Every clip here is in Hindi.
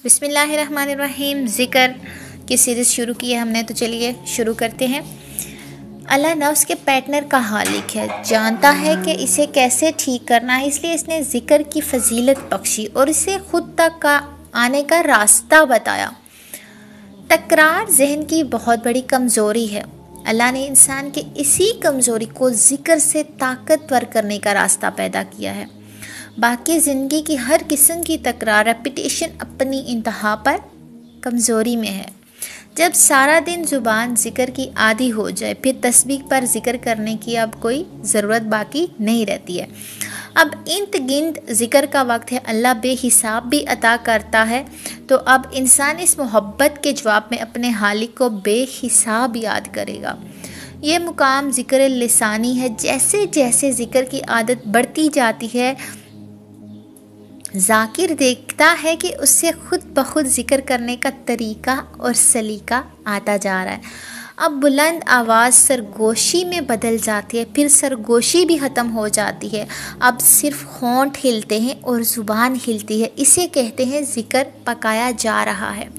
बिस्मिल्लाहिर्रहमानिर्रहीम। ज़िक्र की सीरीज़ शुरू की है हमने, तो चलिए शुरू करते हैं। अल्लाह नफ्स के पैटर्न का हालिक है, जानता है कि इसे कैसे ठीक करना है, इसलिए इसने ज़िक्र की फजीलत बख्शी और इसे खुद तक का आने का रास्ता बताया। तकरार जहन की बहुत बड़ी कमज़ोरी है। अल्लाह ने इंसान के इसी कमज़ोरी को ज़िक्र से ताकतवर करने का रास्ता पैदा किया है। बाकी ज़िंदगी की हर किस्म की तकरार, रेपिटेशन अपनी इंतहा पर कमज़ोरी में है। जब सारा दिन ज़ुबान ज़िक्र की आदी हो जाए, फिर तस्बीह पर ज़िक्र करने की अब कोई ज़रूरत बाकी नहीं रहती है। अब इंत गिंत ज़िक्र का वक्त है। अल्लाह बेहिसाब भी अता करता है, तो अब इंसान इस मोहब्बत के जवाब में अपने हालिक को बेहिसाब याद करेगा। ये मुकाम ज़िक्र लिसानी है। जैसे जैसे ज़िक्र की आदत बढ़ती जाती है, ज़ाकिर देखता है कि उससे खुद ब खुद ज़िक्र करने का तरीका और सलीका आता जा रहा है। अब बुलंद आवाज़ सरगोशी में बदल जाती है, फिर सरगोशी भी ख़त्म हो जाती है। अब सिर्फ होंठ हिलते हैं और ज़ुबान हिलती है। इसे कहते हैं ज़िक्र पकाया जा रहा है।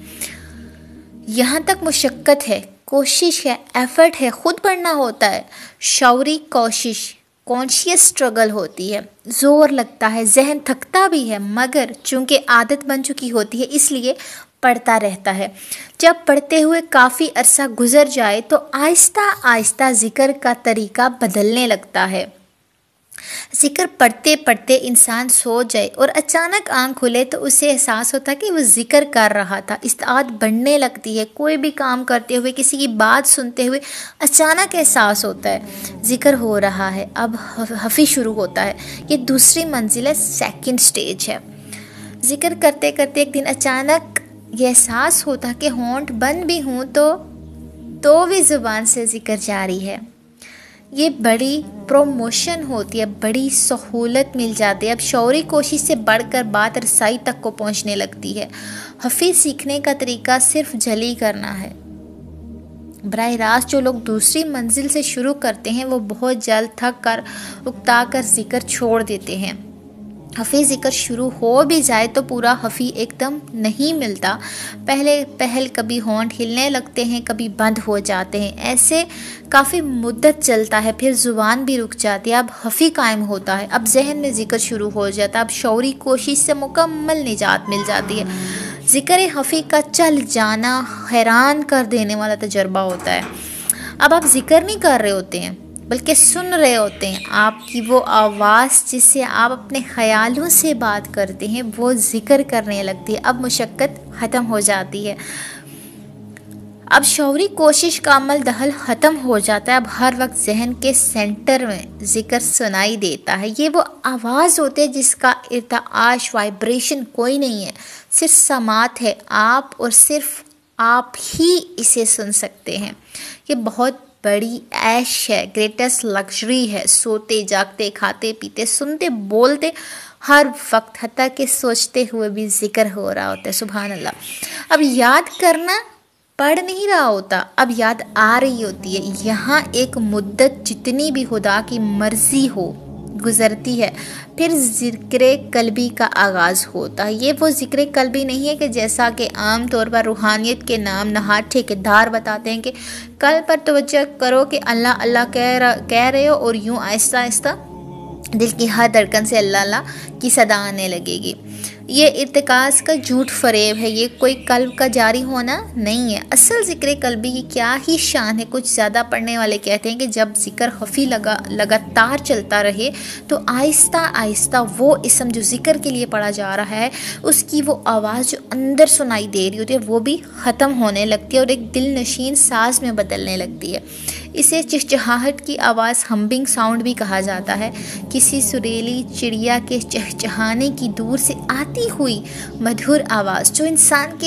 यहाँ तक मुशक्क़त है, कोशिश है, एफ़र्ट है, खुद पढ़ना होता है। शौरी कोशिश, कॉन्शियस स्ट्रगल होती है, ज़ोर लगता है, जहन थकता भी है, मगर चूँकि आदत बन चुकी होती है इसलिए पढ़ता रहता है। जब पढ़ते हुए काफ़ी अरसा गुजर जाए तो आहिस्ता आहिस्ता ज़िक्र का तरीका बदलने लगता है। ज़िक्र पढ़ते पढ़ते इंसान सो जाए और अचानक आँख खुले तो उसे एहसास होता है कि वो ज़िक्र कर रहा था। इस्तात बढ़ने लगती है। कोई भी काम करते हुए, किसी की बात सुनते हुए अचानक एहसास होता है ज़िक्र हो रहा है। अब हफ़ी शुरू होता है। ये दूसरी मंजिल है, सेकंड स्टेज है। ज़िक्र करते करते एक दिन अचानक ये एहसास होता है कि होंठ बंद भी हूँ तो भी ज़ुबान से ज़िक्र जारी है। ये बड़ी प्रमोशन होती है, बड़ी सहूलत मिल जाती है। अब शौरी कोशिश से बढ़कर बात रसाई तक को पहुंचने लगती है। हफ़ीज़ सीखने का तरीका सिर्फ जली करना है। बराह रास्त जो लोग दूसरी मंजिल से शुरू करते हैं वो बहुत जल्द थक कर उकता कर ज़िक्र छोड़ देते हैं। हफ़ीज़ ज़िक्र शुरू हो भी जाए तो पूरा हफ़ी एकदम नहीं मिलता। पहल कभी होंठ हिलने लगते हैं, कभी बंद हो जाते हैं। ऐसे काफ़ी मुद्दत चलता है, फिर ज़ुबान भी रुक जाती है। अब हफ़ी कायम होता है, अब जहन में ज़िक्र शुरू हो जाता है। अब शौरी कोशिश से मुकम्मल निजात मिल जाती है। ज़िक्र हफ़ी का चल जाना हैरान कर देने वाला तजर्बा होता है। अब आप ज़िक्र नहीं कर रहे होते हैं बल्कि सुन रहे होते हैं। आपकी वो आवाज़ जिससे आप अपने ख़यालों से बात करते हैं वो ज़िक्र करने लगती है। अब मुशक्क़त ख़त्म हो जाती है। अब शौरी कोशिश का अमल दखल ख़त्म हो जाता है। अब हर वक्त जहन के सेंटर में ज़िक्र सुनाई देता है। ये वो आवाज़ होती है जिसका इर्ताआश, वाइब्रेशन कोई नहीं है, सिर्फ समात है। आप और सिर्फ आप ही इसे सुन सकते हैं। ये बहुत बड़ी ऐश है, ग्रेटेस्ट लग्जरी है। सोते जागते, खाते पीते, सुनते बोलते, हर वक्त हत्ता के सोचते हुए भी ज़िक्र हो रहा होता है। सुभान अल्लाह। अब याद करना पढ़ नहीं रहा होता, अब याद आ रही होती है। यहाँ एक मुद्दत जितनी भी खुदा की मर्ज़ी हो गुज़रती है, फिर ज़िक्र कल्बी का आगाज़ होता है। ये वो ज़िक्र कल्बी नहीं है कि जैसा कि आम तौर पर रूहानियत के नाम नहाद ठेकेदार बताते हैं कि कल पर तवज्जो करो कि अल्लाह अल्लाह कह रहे हो, और यूँ आहिस्ता आहिस्ता दिल की हर धड़कन से अल्लाह अल्लाह की सदा आने लगेगी। ये इर्तिकाज़ का झूठ फरेब है। ये कोई कल्ब का जारी होना नहीं है। असल ज़िक्र कल्बी की क्या ही शान है। कुछ ज़्यादा पढ़ने वाले कहते हैं कि जब ज़िक्र हफ़ी लगातार चलता रहे तो आहिस्ता आहिस्ता वो इसम जो ज़िक्र के लिए पढ़ा जा रहा है उसकी वो आवाज़ जो अंदर सुनाई दे रही होती है वो भी ख़त्म होने लगती है और एक दिल नशीन साज में बदलने लगती है। इसे चहचहाहट की आवाज़, हम्बिंग साउंड भी कहा जाता है। किसी सुरीली चिड़िया के चहचहाने की दूर से आती हुई मधुर आवाज़ जो इंसान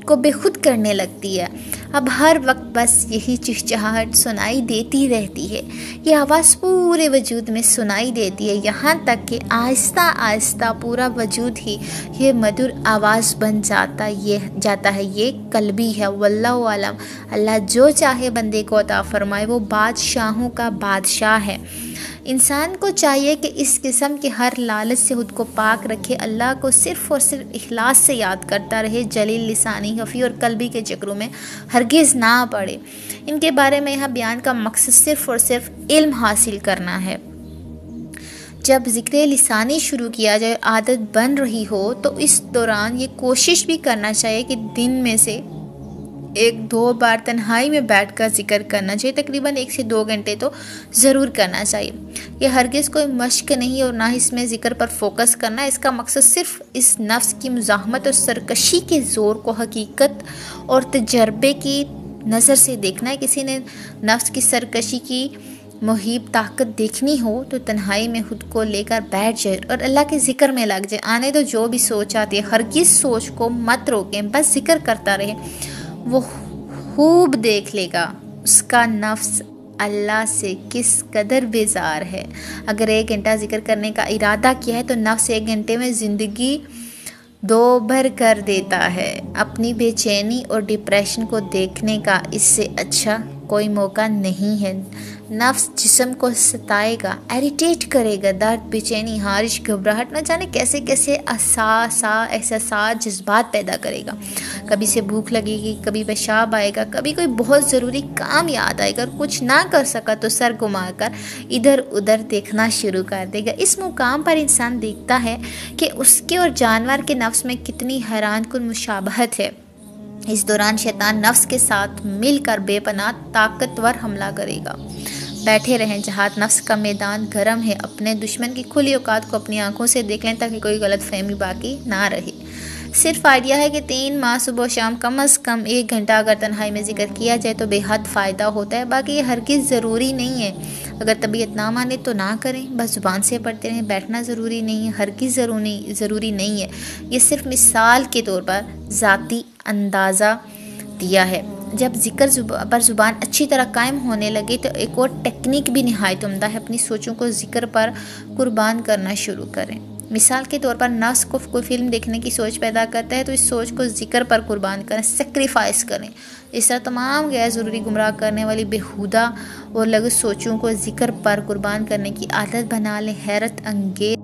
को बेखुद करने लगती है। अब हर वक्त बस यही चहचहाहट सुनाई देती रहती है। ये आवाज़ पूरे वजूद में सुनाई देती है, यहाँ तक कि आहिस्ता आहिस्ता पूरा वजूद ही ये मधुर आवाज़ बन जाता है। ये कल्बी है। वल्लाहु आलम। अल्लाह जो चाहे बंदे को अता फरमाए। वो बादशाहों का बादशाह है। इंसान को चाहिए कि इस किस्म के हर लालच से खुद को पाक रखे, अल्लाह को सिर्फ़ और सिर्फ इखलास से याद करता रहे, जलील लिसानी, खफ़ी और कल्बी के चक्रों में हरगिज़ ना पड़े। इनके बारे में यहाँ बयान का मकसद सिर्फ़ और सिर्फ इल्म हासिल करना है। जब ज़िक्र लिसानी शुरू किया जाए, आदत बन रही हो, तो इस दौरान ये कोशिश भी करना चाहिए कि दिन में से 1-2 बार तन्हाई में बैठकर जिक्र करना चाहिए। तकरीबन 1 से 2 घंटे तो ज़रूर करना चाहिए। यह हरगिज़ कोई मश्क नहीं और ना इसमें ज़िक्र पर फोकस करना। इसका मकसद सिर्फ इस नफ्स की मुज़ाहमत और सरकशी के ज़ोर को हकीकत और तजर्बे की नज़र से देखना है। किसी ने नफ्स की सरकशी की मुहीब ताकत देखनी हो तो तन्हाई में खुद को लेकर बैठ जाए और अल्लाह के ज़िक्र में लग जाए। आने तो जो भी सोच आती है, हरगिज़ सोच को मत रोकें, बस जिक्र करता रहे। वो खूब देख लेगा उसका नफ्स अल्लाह से किस कदर बेजार है। अगर 1 घंटा जिक्र करने का इरादा किया है तो नफ्स 1 घंटे में ज़िंदगी 2 भर कर देता है। अपनी बेचैनी और डिप्रेशन को देखने का इससे अच्छा कोई मौका नहीं है। नफ्स जिस्म को सताएगा, इरिटेट करेगा, दर्द, बेचैनी, हारिश, घबराहट, न जाने कैसे कैसे एहसास, जज्बात पैदा करेगा। कभी से भूख लगेगी, कभी पेशाब आएगा, कभी कोई बहुत ज़रूरी काम याद आएगा और कुछ ना कर सका तो सर घुमाकर इधर उधर देखना शुरू कर देगा। इस मुकाम पर इंसान देखता है कि उसके और जानवर के नफ्स में कितनी हैरानकुन मुशाबहत है। इस दौरान शैतान नफ्स के साथ मिलकर बेपनाह ताकतवर हमला करेगा। बैठे रहें, जहाद नफ्स का मैदान गर्म है। अपने दुश्मन की खुली औकात को अपनी आंखों से देख लें ताकि कोई गलत फहमी बाकी ना रहे। सिर्फ आइडिया है कि 3 माह सुबह शाम कम अज़ कम 1 घंटा अगर तन्हाई में जिक्र किया जाए तो बेहद फ़ायदा होता है। बाकी ये हरगिज़ ज़रूरी नहीं है। अगर तबीयत ना माने तो ना करें, बस ज़ुबान से पढ़ते रहें। बैठना ज़रूरी नहीं है, हरगिज़ ज़रूरी नहीं है। ये सिर्फ मिसाल के तौर पर ज़ाती अंदाज़ा दिया है। जब जिक्र पर ज़ुबान अच्छी तरह कायम होने लगे तो एक और टेक्निक भी निहायत उम्दा है। अपनी सोचों को जिक्र पर कुर्बान करना शुरू करें। मिसाल के तौर पर नफ्स को कोई फिल्म देखने की सोच पैदा करता है तो इस सोच को जिक्र पर कुर्बान करें, सेक्रीफाइस करें। इस तरह तमाम गैर ज़रूरी गुमराह करने वाली बेहुदा और लघु सोचों को जिक्र पर कुर्बान करने की आदत बना लें। हैरत अंगेज